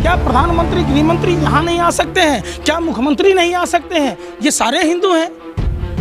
क्या प्रधानमंत्री, गृह मंत्री यहाँ नहीं आ सकते हैं? क्या मुख्यमंत्री नहीं आ सकते हैं? ये सारे हिंदू हैं,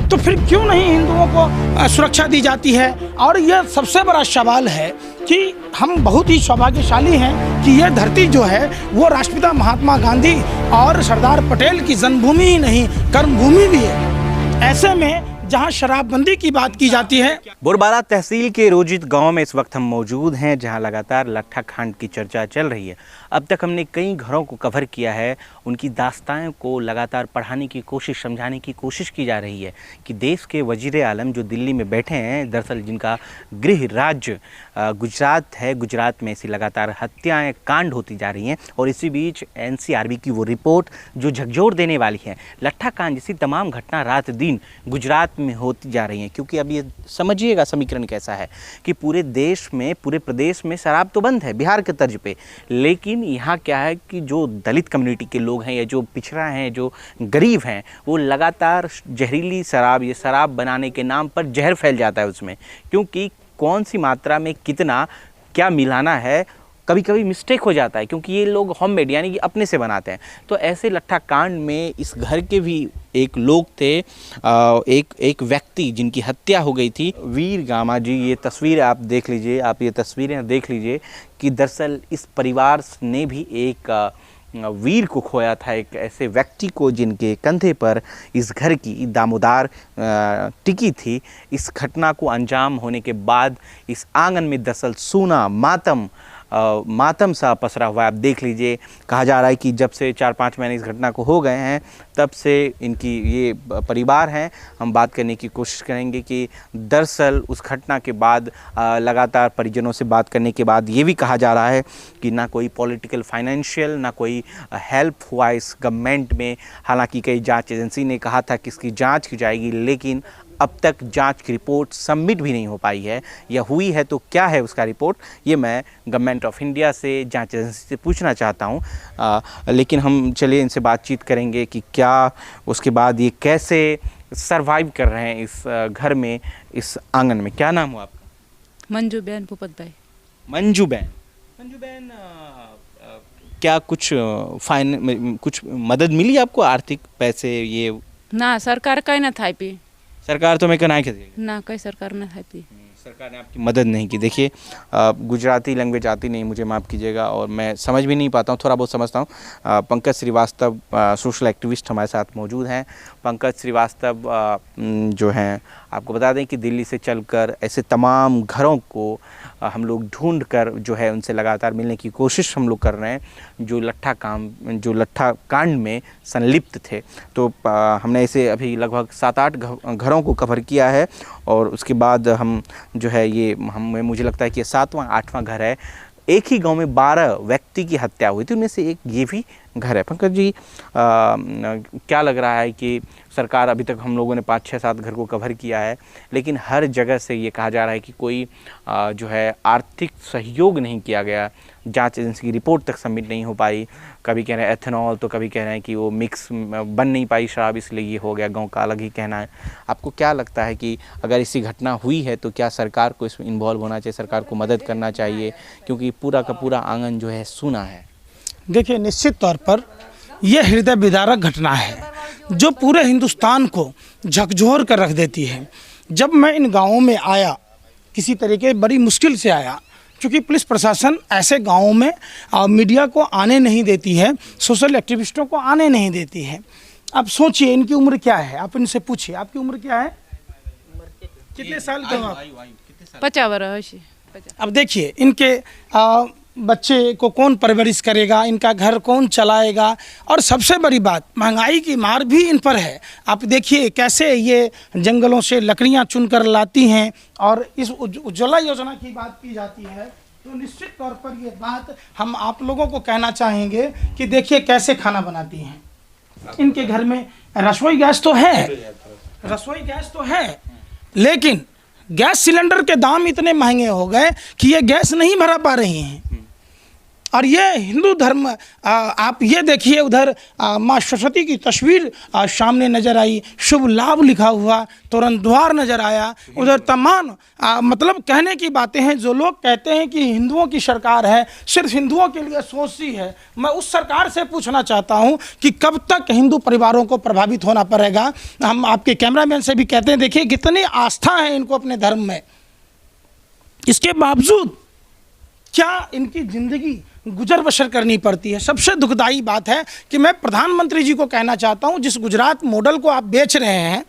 तो फिर क्यों नहीं हिंदुओं को सुरक्षा दी जाती है? और यह सबसे बड़ा सवाल है कि हम बहुत ही सौभाग्यशाली हैं कि यह धरती जो है वो राष्ट्रपिता महात्मा गांधी और सरदार पटेल की जन्मभूमि ही नहीं, कर्मभूमि भी है। ऐसे में जहां शराबबंदी की बात की जाती है। बुरबारा तहसील के रोजित गांव में इस वक्त हम मौजूद हैं, जहां लगातार लट्ठा कांड की चर्चा चल रही है। अब तक हमने कई घरों को कवर किया है, उनकी दास्तान को लगातार पढ़ाने की कोशिश, समझाने की कोशिश की जा रही है कि देश के वजीर आलम जो दिल्ली में बैठे हैं, दरअसल जिनका गृह राज्य गुजरात है, गुजरात में ऐसी लगातार हत्याएं, कांड होती जा रही हैं। और इसी बीच NCRB की वो रिपोर्ट जो झकझोर देने वाली है, लट्ठा कांड जैसी तमाम घटना रात दिन गुजरात में होती जा रही हैं। क्योंकि अब ये समझिएगा समीकरण कैसा है कि पूरे देश में, पूरे प्रदेश में शराब तो बंद है बिहार के तर्ज पे, लेकिन यहाँ क्या है कि जो दलित कम्युनिटी के लोग हैं या जो पिछड़ा हैं, जो गरीब हैं, वो लगातार जहरीली शराब, ये शराब बनाने के नाम पर जहर फैल जाता है उसमें। क्योंकि कौन सी मात्रा में कितना क्या मिलाना है, कभी कभी मिस्टेक हो जाता है, क्योंकि ये लोग होममेड यानी कि अपने से बनाते हैं। तो ऐसे लट्ठा कांड में इस घर के भी एक लोग थे, एक व्यक्ति जिनकी हत्या हो गई थी, वीर गामा जी। ये तस्वीर आप देख लीजिए, आप ये तस्वीरें देख लीजिए कि दरअसल इस परिवार ने भी एक वीर को खोया था, एक ऐसे व्यक्ति को जिनके कंधे पर इस घर की दामोदार टिकी थी। इस घटना को अंजाम होने के बाद इस आंगन में दरअसल सूना मातम सा पसरा हुआ है। आप देख लीजिए, कहा जा रहा है कि जब से 4-5 महीने इस घटना को हो गए हैं, तब से इनकी ये परिवार हैं। हम बात करने की कोशिश करेंगे कि दरअसल उस घटना के बाद लगातार परिजनों से बात करने के बाद ये भी कहा जा रहा है कि ना कोई पॉलिटिकल, फाइनेंशियल, ना कोई हेल्प हुआ इस गवर्नमेंट में। हालांकि कई जांच एजेंसी ने कहा था कि इसकी जांच की जाएगी, लेकिन अब तक जांच की रिपोर्ट सबमिट भी नहीं हो पाई है, या हुई है तो क्या है उसका रिपोर्ट, ये मैं गवर्नमेंट ऑफ इंडिया से, जांच एजेंसी से पूछना चाहता हूँ। लेकिन हम चलिए इनसे बातचीत करेंगे कि क्या उसके बाद ये कैसे सरवाइव कर रहे हैं इस घर में, इस आंगन में। क्या नाम हो आपका? मंजू बहन भूपत भाई। मंजू बहन, क्या कुछ कुछ मदद मिली आपको, आर्थिक पैसे? ये ना सरकार कहीं ना था पी, सरकार तो मैं कहना ना कहीं सरकार ना था पी, सरकार ने आपकी मदद नहीं की। देखिए, गुजराती लैंग्वेज आती नहीं, मुझे माफ़ कीजिएगा, और मैं समझ भी नहीं पाता हूँ, थोड़ा बहुत समझता हूँ। पंकज श्रीवास्तव सोशल एक्टिविस्ट हमारे साथ मौजूद हैं। पंकज श्रीवास्तव जो हैं, आपको बता दें कि दिल्ली से चलकर ऐसे तमाम घरों को हम लोग ढूंढ कर जो है उनसे लगातार मिलने की कोशिश हम लोग कर रहे हैं, जो लट्ठा कांड में संलिप्त थे। तो हमने ऐसे अभी लगभग 7-8 घरों को कवर किया है, और उसके बाद हम जो है ये मुझे लगता है कि 7वां-8वां घर है। एक ही गांव में 12 व्यक्ति की हत्या हुई थी, उनमें से एक ये भी घर है। पंकज जी, क्या लग रहा है कि सरकार, अभी तक हम लोगों ने 5-6-7 घर को कवर किया है, लेकिन हर जगह से ये कहा जा रहा है कि कोई जो है आर्थिक सहयोग नहीं किया गया, जांच एजेंसी की रिपोर्ट तक सबमिट नहीं हो पाई। कभी कह रहे हैं एथेनॉल, तो कभी कह रहे हैं कि वो मिक्स बन नहीं पाई शराब, इसलिए ये हो गया। गांव का अलग ही कहना है। आपको क्या लगता है कि अगर ऐसी घटना हुई है तो क्या सरकार को इसमें इन्वॉल्व होना चाहिए, सरकार को मदद करना चाहिए, क्योंकि पूरा का पूरा आंगन जो है सूना है? देखिए, निश्चित तौर पर यह हृदय विदारक घटना है जो पूरे हिंदुस्तान को झकझोर कर रख देती है। जब मैं इन गाँवों में आया, किसी तरीके बड़ी मुश्किल से आया, क्योंकि पुलिस प्रशासन ऐसे गाँवों में मीडिया को आने नहीं देती है, सोशल एक्टिविस्टों को आने नहीं देती है। अब सोचिए इनकी उम्र क्या है, आप इनसे पूछिए आपकी उम्र क्या है, कितने साल के हो आप? 50 वर्ष। अब देखिए, इनके बच्चे को कौन परवरिश करेगा, इनका घर कौन चलाएगा, और सबसे बड़ी बात, महंगाई की मार भी इन पर है। आप देखिए कैसे ये जंगलों से लकड़ियां चुनकर लाती हैं, और इस उज्ज्वला योजना की बात की जाती है, तो निश्चित तौर पर ये बात हम आप लोगों को कहना चाहेंगे कि देखिए कैसे खाना बनाती हैं। इनके घर में रसोई गैस तो है, लेकिन गैस सिलेंडर के दाम इतने महंगे हो गए कि ये गैस नहीं भरा पा रही हैं। और ये हिंदू धर्म आप ये देखिए उधर माँ सरस्वती की तस्वीर सामने नजर आई, शुभ लाभ लिखा हुआ तुरंत द्वार नजर आया, उधर तमाम मतलब कहने की बातें हैं। जो लोग कहते हैं कि हिंदुओं की सरकार है, सिर्फ हिंदुओं के लिए सोचती है, मैं उस सरकार से पूछना चाहता हूं कि कब तक हिंदू परिवारों को प्रभावित होना पड़ेगा। हम आपके कैमरामैन से भी कहते हैं, देखिए कितनी आस्था है इनको अपने धर्म में, इसके बावजूद क्या इनकी जिंदगी गुजर बसर करनी पड़ती है। सबसे दुखदाई बात है कि मैं प्रधानमंत्री जी को कहना चाहता हूं, जिस गुजरात मॉडल को आप बेच रहे हैं,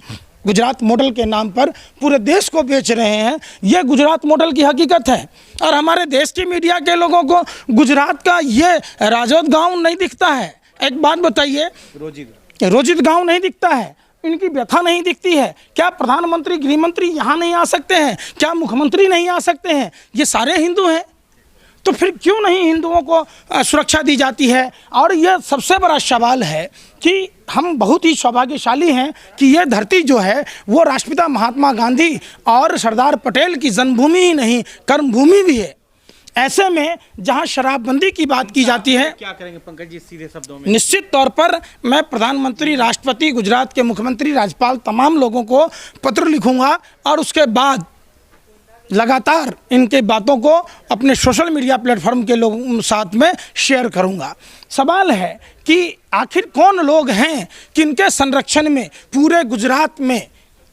गुजरात मॉडल के नाम पर पूरे देश को बेच रहे हैं, यह गुजरात मॉडल की हकीकत है। और हमारे देश की मीडिया के लोगों को गुजरात का ये राजौद गांव नहीं दिखता है। एक बात बताइए, रोजित गांव नहीं दिखता है, इनकी व्यथा नहीं दिखती है। क्या प्रधानमंत्री गृह मंत्री यहाँ नहीं आ सकते हैं? क्या मुख्यमंत्री नहीं आ सकते हैं? ये सारे हिंदू हैं, तो फिर क्यों नहीं हिंदुओं को सुरक्षा दी जाती है? और यह सबसे बड़ा सवाल है कि हम बहुत ही सौभाग्यशाली हैं कि यह धरती जो है वो राष्ट्रपिता महात्मा गांधी और सरदार पटेल की जन्मभूमि ही नहीं, कर्मभूमि भी है। ऐसे में जहां शराबबंदी की बात की जाती है, क्या करेंगे पंकज जी सीधे शब्दों में? निश्चित तौर पर मैं प्रधानमंत्री, राष्ट्रपति, गुजरात के मुख्यमंत्री, राज्यपाल, तमाम लोगों को पत्र लिखूंगा और उसके बाद लगातार इनके बातों को अपने सोशल मीडिया प्लेटफॉर्म के लोगों साथ में शेयर करूंगा। सवाल है कि आखिर कौन लोग हैं कि इनके संरक्षण में पूरे गुजरात में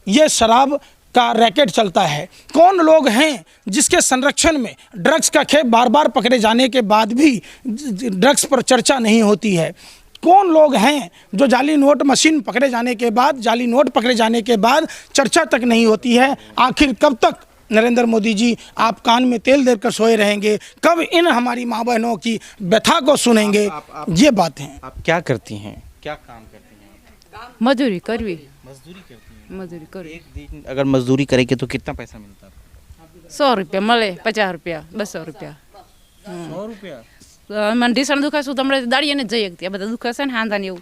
ये शराब का रैकेट चलता है? कौन लोग हैं जिसके संरक्षण में ड्रग्स का खेप बार बार पकड़े जाने के बाद भी ड्रग्स पर चर्चा नहीं होती है? कौन लोग हैं जो जाली नोट मशीन पकड़े जाने के बाद, जाली नोट पकड़े जाने के बाद चर्चा तक नहीं होती है? आखिर कब तक नरेंद्र मोदी जी आप कान में तेल देकर सोए रहेंगे? कब इन हमारी माँ बहनों की व्यथा को सुनेंगे? ये बात है। आप क्या करती हैं, क्या काम करती हैं? मजूरी करवी, मजदूरी करती हैं। मजूरी करवी। एक दिन अगर मजदूरी करेंगे तो कितना पैसा मिलता है? 100 रुपया મળે, 50 रुपया, 200 रुपया। 100 रुपया? મને ઢીસણ દુખાશું તો હમણાં દાડીએ ને જઈ શકતી, આ બધા દુખાશે ને હાંધાને એવું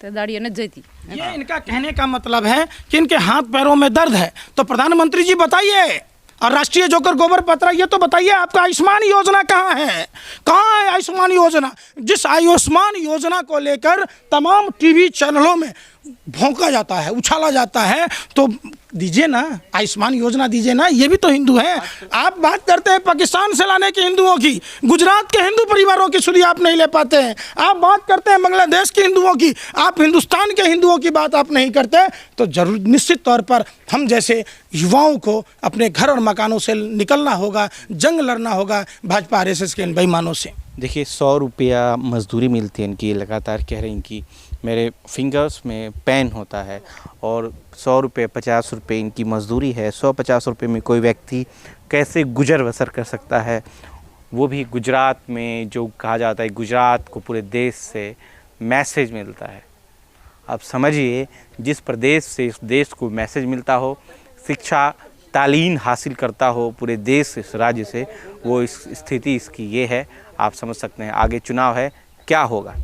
તો દાડીએ ને જતી। ये इनका कहने का मतलब है कि इनके हाथ पैरों में दर्द है। तो प्रधानमंत्री जी बताइए, और राष्ट्रीय जोकर गोबर पत्र, ये तो बताइए आपका आयुष्मान योजना कहाँ है? कहाँ है आयुष्मान योजना? जिस आयुष्मान योजना को लेकर तमाम टीवी चैनलों में भौंका जाता है, उछाला जाता है, तो दीजिए ना आयुष्मान योजना, दीजिए ना। ये भी तो हिंदू हैं। आप बात करते हैं पाकिस्तान से लाने के हिंदुओं की, गुजरात के हिंदू परिवारों की सुधी आप नहीं ले पाते हैं। आप बात करते हैं बांग्लादेश के हिंदुओं की, आप हिंदुस्तान के हिंदुओं की बात आप नहीं करते। तो जरूर निश्चित तौर पर हम जैसे युवाओं को अपने घर और मकानों से निकलना होगा, जंग लड़ना होगा भाजपा RSS के इन बेईमानों से। देखिए 100 रुपया मजदूरी मिलती है इनकी, लगातार कह रही हैं कि मेरे फिंगर्स में पेन होता है, और 100 रुपये 50 रुपये इनकी मजदूरी है। 150 रुपये में कोई व्यक्ति कैसे गुजर बसर कर सकता है? वो भी गुजरात में, जो कहा जाता है गुजरात को पूरे देश से मैसेज मिलता है। अब समझिए, जिस प्रदेश से इस देश को मैसेज मिलता हो, शिक्षा तालीम हासिल करता हो पूरे देश, इस राज्य से, वो इस स्थिति इसकी ये है। आप समझ सकते हैं आगे चुनाव है, क्या होगा।